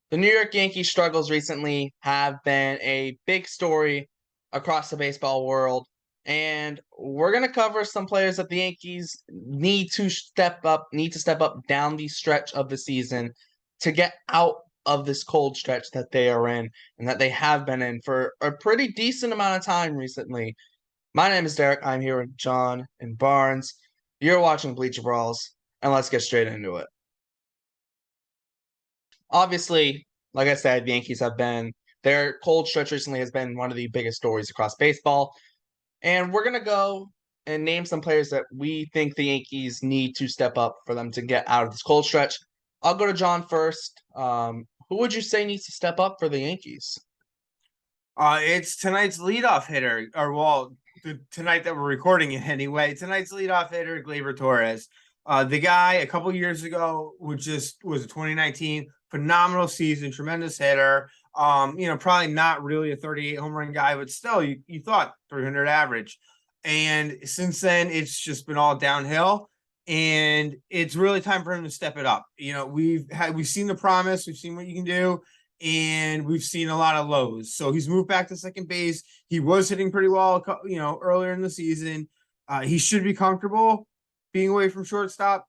The New York Yankees struggles recently have been a big story across the baseball world, and we're going to cover some players that the Yankees need to step up down the stretch of the season to get out of this cold stretch that they are in and that they have been in for a pretty decent amount of time recently. My name is Derek. I'm here with John and Barnes. You're watching Bleacher Brawls, and let's get straight into it. Obviously, like I said, the Yankees have been their cold stretch recently has been one of the biggest stories across baseball. And we're gonna go and name some players that we think the Yankees need to step up for them to get out of this cold stretch. I'll go to John first. Who would you say needs to step up for the Yankees? It's tonight's leadoff hitter, tonight that we're recording it anyway. Tonight's leadoff hitter, Gleyber Torres. The guy a couple years ago was a 2019 phenomenal season, tremendous hitter. Probably not really a 38 home run guy, but still, you thought 300 average. And since then, it's just been all downhill. And it's really time for him to step it up. We've seen the promise, we've seen what you can do, and we've seen a lot of lows. So he's moved back to second base. He was hitting pretty well, earlier in the season. He should be comfortable being away from shortstop.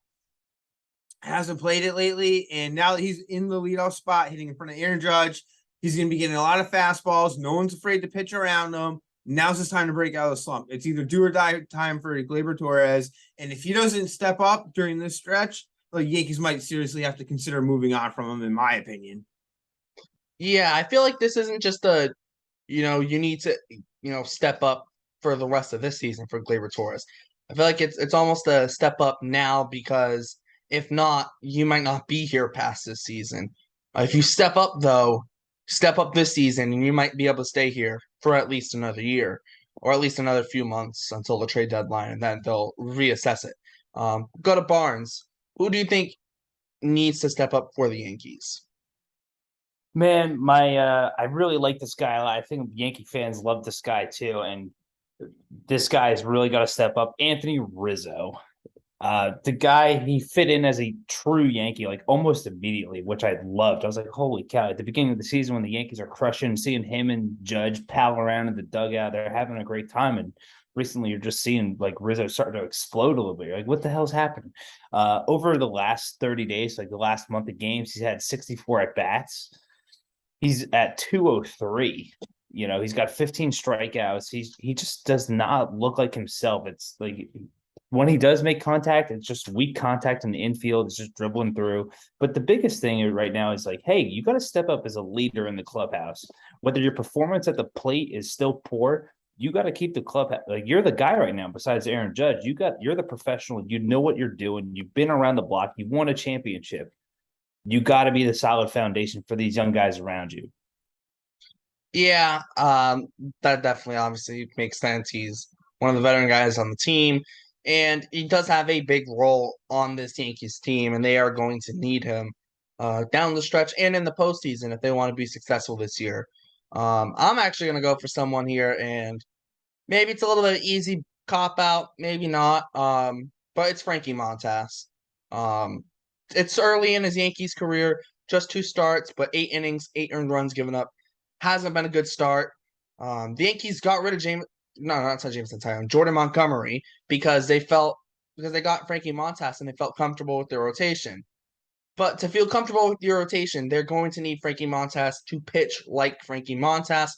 Hasn't played it lately, and now that he's in the leadoff spot, hitting in front of Aaron Judge, he's going to be getting a lot of fastballs. No one's afraid to pitch around him. Now's his time to break out of the slump. It's either do or die time for Gleyber Torres, and if he doesn't step up during this stretch, the Yankees might seriously have to consider moving on from him, in my opinion. Yeah, I feel like this isn't just you need to, step up for the rest of this season for Gleyber Torres. I feel like it's almost a step up now because if not, you might not be here past this season. If you step up though, step up this season and you might be able to stay here for at least another year or at least another few months until the trade deadline, and then they'll reassess it. Go to Barnes. Who do you think needs to step up for the Yankees? Man, I really like this guy a lot. I think Yankee fans love this guy too, and this guy has really got to step up. Anthony Rizzo. The guy, he fit in as a true Yankee, like almost immediately, which I loved. I was like, holy cow. At the beginning of the season when the Yankees are crushing, seeing him and Judge pal around in the dugout, they're having a great time. And recently you're just seeing like Rizzo starting to explode a little bit. You're like, what the hell's happening? Over the last 30 days, like the last month of games, he's had 64 at bats. He's at 203. He's got 15 strikeouts. He just does not look like himself. It's like when he does make contact, it's just weak contact in the infield. It's just dribbling through. But the biggest thing right now is like, hey, you got to step up as a leader in the clubhouse. Whether your performance at the plate is still poor, you got to keep the club. Like you're the guy right now. Besides Aaron Judge, you're the professional. You know what you're doing. You've been around the block. You won a championship. You got to be the solid foundation for these young guys around you. Yeah, that definitely obviously makes sense. He's one of the veteran guys on the team, and he does have a big role on this Yankees team, and they are going to need him down the stretch and in the postseason if they want to be successful this year. I'm actually going to go for someone here, and maybe it's a little bit easy cop out, maybe not. But it's Frankie Montas. It's early in his Yankees career, just 2 starts, but 8 innings, 8 earned runs given up. Hasn't been a good start. The Yankees got rid of Jordan Montgomery because they got Frankie Montas and they felt comfortable with their rotation. But to feel comfortable with your rotation, they're going to need Frankie Montas to pitch like Frankie Montas.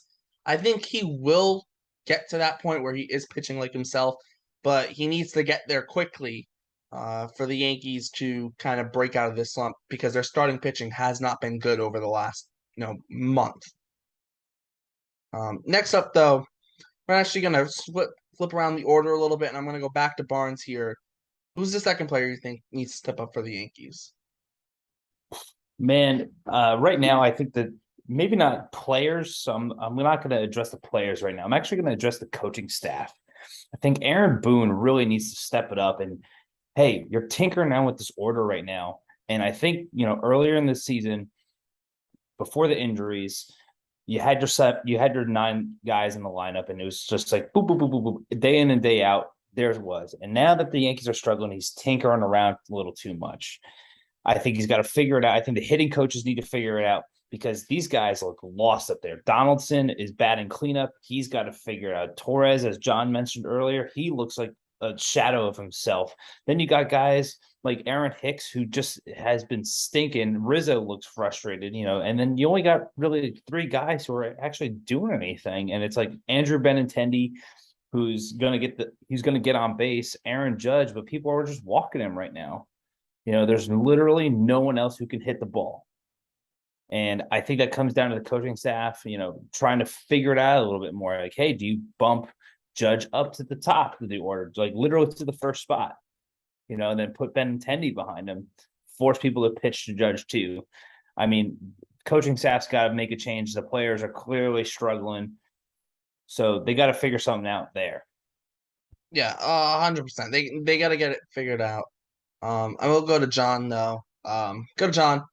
I think he will get to that point where he is pitching like himself, but he needs to get there quickly for the Yankees to kind of break out of this slump because their starting pitching has not been good over the last month. Next up, though, we're actually going to flip around the order a little bit, and I'm going to go back to Barnes here. Who's the second player you think needs to step up for the Yankees? Man, right now, I think that maybe not players. So I'm not going to address the players right now. I'm actually going to address the coaching staff. I think Aaron Boone really needs to step it up. And, hey, you're tinkering now with this order right now. And I think, earlier in the season, before the injuries – you had your 9 guys in the lineup, and it was just like boop, boop, boop, boop, boop, day in and day out. There it was. And now that the Yankees are struggling, he's tinkering around a little too much. I think he's got to figure it out. I think the hitting coaches need to figure it out. because these guys look lost up there. Donaldson is batting cleanup. He's got to figure it out. Torres, as John mentioned earlier, he looks like a shadow of himself. Then you got guys like Aaron Hicks, who just has been stinking. Rizzo looks frustrated, and then you only got really 3 guys who are actually doing anything. And it's like Andrew Benintendi, who's going to get on base, Aaron Judge, but people are just walking him right now. There's literally no one else who can hit the ball. And I think that comes down to the coaching staff, trying to figure it out a little bit more. Like, hey, do you bump Judge up to the top of the order, like literally to the first spot, and then put Benintendi behind him, force people to pitch to Judge too. I mean, coaching staff's got to make a change. The players are clearly struggling. So they got to figure something out there. Yeah, 100%. They got to get it figured out. I will go to John though. Go to John.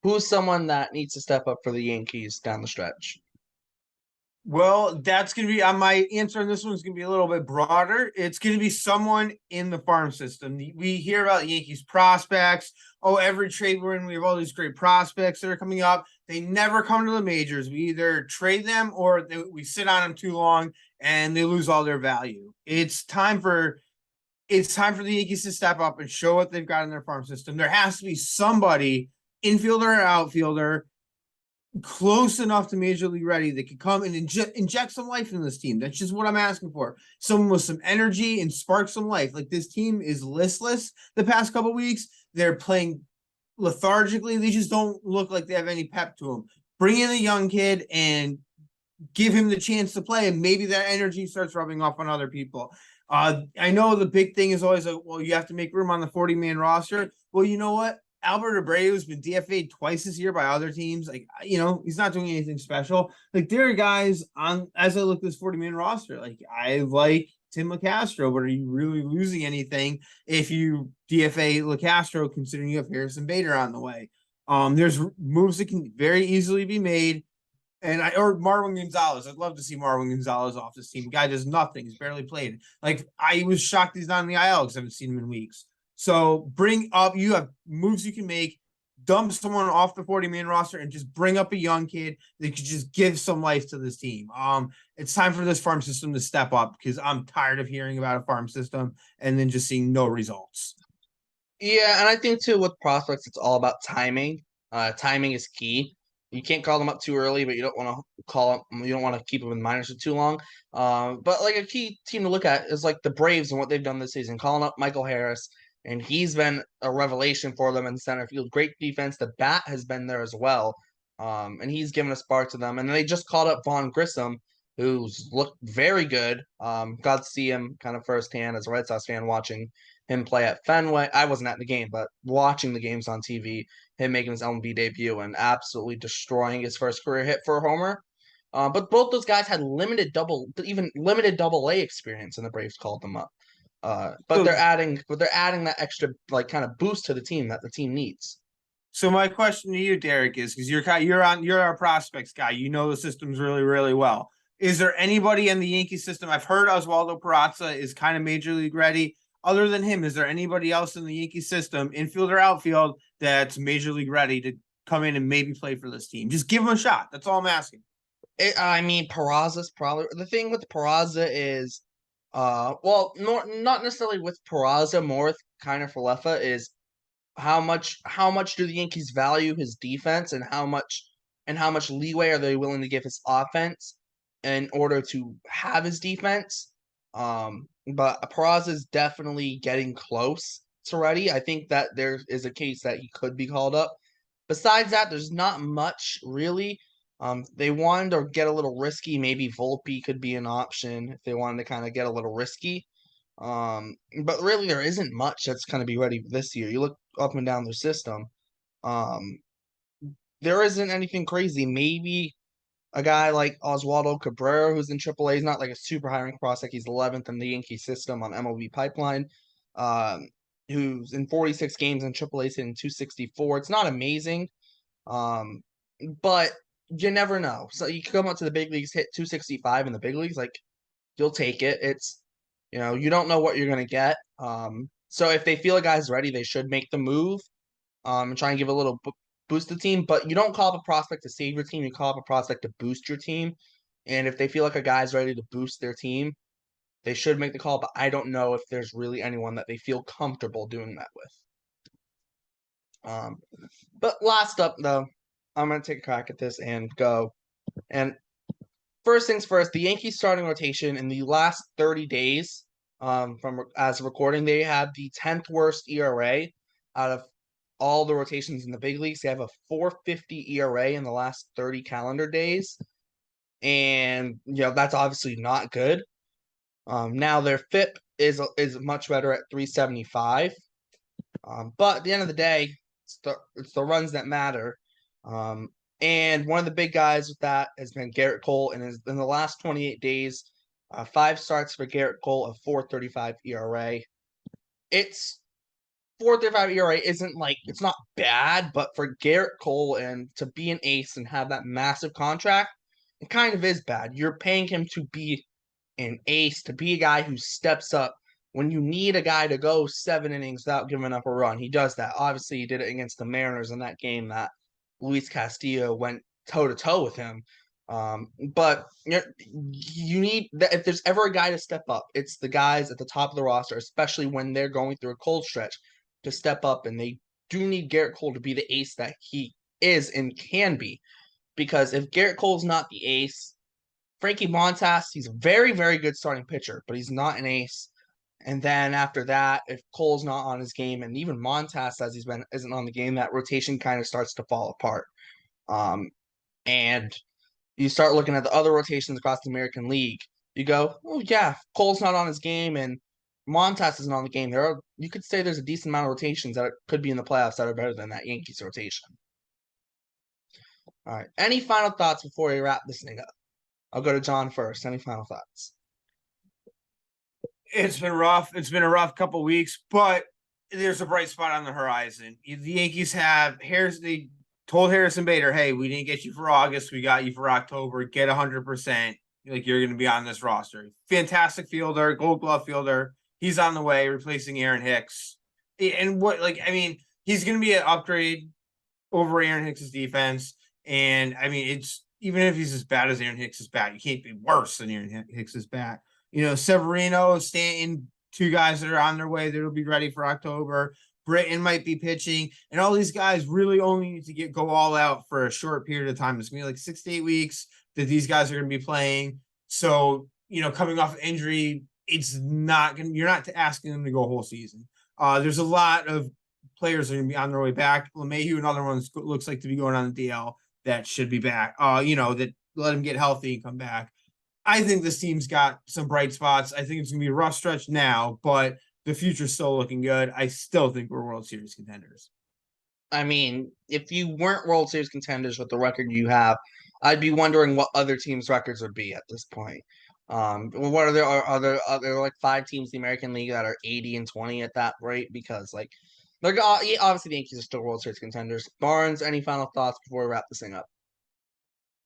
Who's someone that needs to step up for the Yankees down the stretch? Well, that's going to be my answer on this one is going to be a little bit broader. It's going to be someone in the farm system. We hear about Yankees prospects. Oh, every trade we're in, we have all these great prospects that are coming up. They never come to the majors. We either trade them or we sit on them too long and they lose all their value. It's time for the Yankees to step up and show what they've got in their farm system. There has to be somebody, infielder or outfielder, close enough to major league ready that could come and inject some life in this team. That's just what I'm asking for. Someone with some energy and spark some life. Like, this team is listless the past couple weeks. They're playing lethargically. They just don't look like they have any pep to them. Bring in a young kid and give him the chance to play, and maybe that energy starts rubbing off on other people. I know the big thing is always like, well, you have to make room on the 40-man roster. Well, you know what? Albert Abreu's been DFA'd twice this year by other teams. Like, he's not doing anything special. Like, there are guys on, as I look at this 40-man roster, like, I like Tim LeCastro, but are you really losing anything if you DFA LeCastro, considering you have Harrison Bader on the way? There's moves that can very easily be made. Or Marwin Gonzalez. I'd love to see Marwin Gonzalez off this team. The guy does nothing. He's barely played. Like, I was shocked he's not in the IL because I haven't seen him in weeks. So you have moves you can make, dump someone off the 40-man roster and just bring up a young kid that could just give some life to this team. It's time for this farm system to step up because I'm tired of hearing about a farm system and then just seeing no results. Yeah, and I think too with prospects, it's all about timing. Timing is key. You can't call them up too early, but you don't want to you don't want to keep them in minors for too long. But like a key team to look at is like the Braves and what they've done this season, calling up Michael Harris, and he's been a revelation for them in center field. Great defense. The bat has been there as well. And he's given a spark to them. And they just called up Vaughn Grissom, who's looked very good. Got to see him kind of firsthand as a Red Sox fan watching him play at Fenway. I wasn't at the game, but watching the games on TV, him making his MLB debut and absolutely destroying his first career hit for a homer. But both those guys had limited double A experience, and the Braves called them up. But they're adding that extra like kind of boost to the team that the team needs. So my question to you, Derrik, is because you're our prospects guy. You know the systems really, really well. Is there anybody in the Yankee system? I've heard Oswaldo Peraza is kind of major league ready. Other than him, is there anybody else in the Yankee system, infield or outfield, that's major league ready to come in and maybe play for this team? Just give him a shot. That's all I'm asking. Peraza's probably the thing with Peraza is, well, not necessarily with Peraza, more with Kiner Falefa is how much do the Yankees value his defense and how much leeway are they willing to give his offense in order to have his defense. But Peraza is definitely getting close to ready. I think that there is a case that he could be called up. Besides that, there's not much really. They wanted to get a little risky. Maybe Volpe could be an option if they wanted to kind of get a little risky. But really there isn't much that's going to be ready this year. You look up and down the system. There isn't anything crazy. Maybe a guy like Oswaldo Cabrera, who's in AAA, is not like a super high rank prospect. He's 11th in the Yankee system on MLB Pipeline. Who's in 46 games in AAA, hitting 264. It's not amazing, but you never know. So you come up to the big leagues, hit 265 in the big leagues, like you'll take it. It's you don't know what you're gonna get. So if they feel a guy's ready, they should make the move. And try and give a little boost the team, but you don't call up a prospect to save your team. You call up a prospect to boost your team. And if they feel like a guy's ready to boost their team, they should make the call. But I don't know if there's really anyone that they feel comfortable doing that with. But last up, though, I'm going to take a crack at this and go. And first things first, the Yankees starting rotation in the last 30 days, from as of recording, they have the 10th worst ERA out of all the rotations in the big leagues. They have a 4.50 ERA in the last 30 calendar days, and that's obviously not good. Now their FIP is much better at 3.75, but at the end of the day, it's the runs that matter. And one of the big guys with that has been Gerrit Cole, and in the last 28 days, 5 starts for Gerrit Cole, a 4.35 ERA. It's 4.35 ERA isn't it's not bad, but for Gerrit Cole and to be an ace and have that massive contract, it kind of is bad. You're paying him to be an ace, to be a guy who steps up when you need a guy to go 7 innings without giving up a run. He does that. Obviously, he did it against the Mariners in that game that Luis Castillo went toe-to-toe with him. But you need that. If there's ever a guy to step up, it's the guys at the top of the roster, especially when they're going through a cold stretch, to step up. And they do need Gerrit Cole to be the ace that he is and can be. Because if Gerrit Cole's not the ace, Frankie Montas, he's a very, very good starting pitcher, but he's not an ace. And then after that, if Cole's not on his game, and even Montas says isn't on the game, that rotation kind of starts to fall apart. And you start looking at the other rotations across the American League. You go, oh yeah, Cole's not on his game, and Montas isn't on the game. You could say there's a decent amount of rotations that could be in the playoffs that are better than that Yankees rotation. All right. Any final thoughts before we wrap this thing up? I'll go to John first. Any final thoughts? It's been rough. It's been a rough couple weeks, but there's a bright spot on the horizon. The Yankees they told Harrison Bader, hey, we didn't get you for August. We got you for October. Get 100%. Like, you're going to be on this roster. Fantastic fielder, Gold Glove fielder. He's on the way, replacing Aaron Hicks. And he's going to be an upgrade over Aaron Hicks' defense. And it's even if he's as bad as Aaron Hicks' bat, you can't be worse than Aaron Hicks' bat. Severino, Stanton, 2 guys that are on their way that'll be ready for October. Britton might be pitching, and all these guys really only need to go all out for a short period of time. It's gonna be like 6 to 8 weeks that these guys are gonna be playing. So, coming off injury, you're not asking them to go a whole season. There's a lot of players that are gonna be on their way back. LeMahieu, another one looks like to be going on the DL that should be back. That let him get healthy and come back. I think this team's got some bright spots. I think it's going to be a rough stretch now, but the future's still looking good. I still think we're World Series contenders. If you weren't World Series contenders with the record you have, I'd be wondering what other teams' records would be at this point. What are there like 5 teams in the American League that are 80-20 at that rate? Because they're obviously the Yankees are still World Series contenders. Barnes, any final thoughts before we wrap this thing up?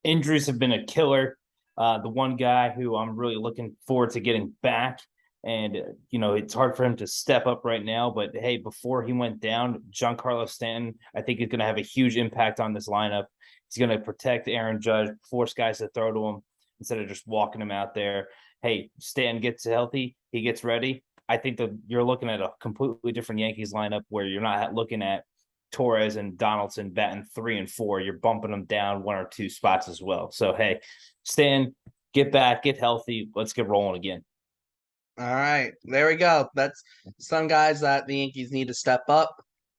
Injuries have been a killer. The one guy who I'm really looking forward to getting back, and it's hard for him to step up right now, but hey, before he went down, Giancarlo Stanton, I think, is going to have a huge impact on this lineup. He's going to protect Aaron Judge, force guys to throw to him instead of just walking him out there. Hey, Stanton gets healthy, he gets ready. I think that you're looking at a completely different Yankees lineup where you're not looking at Torres and Donaldson batting 3 and 4. You're bumping them down 1 or 2 spots as well. So, hey, Stan, get back, get healthy. Let's get rolling again. All right, there we go. That's some guys that the Yankees need to step up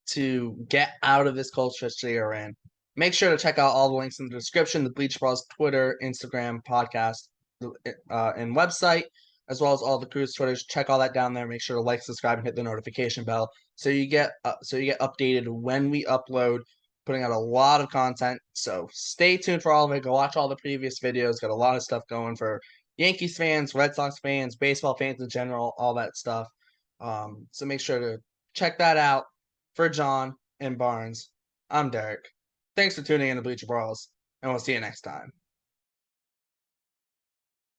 to get out of this cold stretch they are in. Make sure to check out all the links in the description, the Bleacher Brawls Twitter, Instagram, podcast, and website, as well as all the crew's Twitters. Check all that down there. Make sure to like, subscribe, and hit the notification bell so you get updated when we upload. Putting out a lot of content, so stay tuned for all of it. Go watch all the previous videos. Got a lot of stuff going for Yankees fans, Red Sox fans, baseball fans in general, all that stuff. So make sure to check that out. For John and Barnes, I'm Derek. Thanks for tuning in to Bleacher Brawls, and we'll see you next time.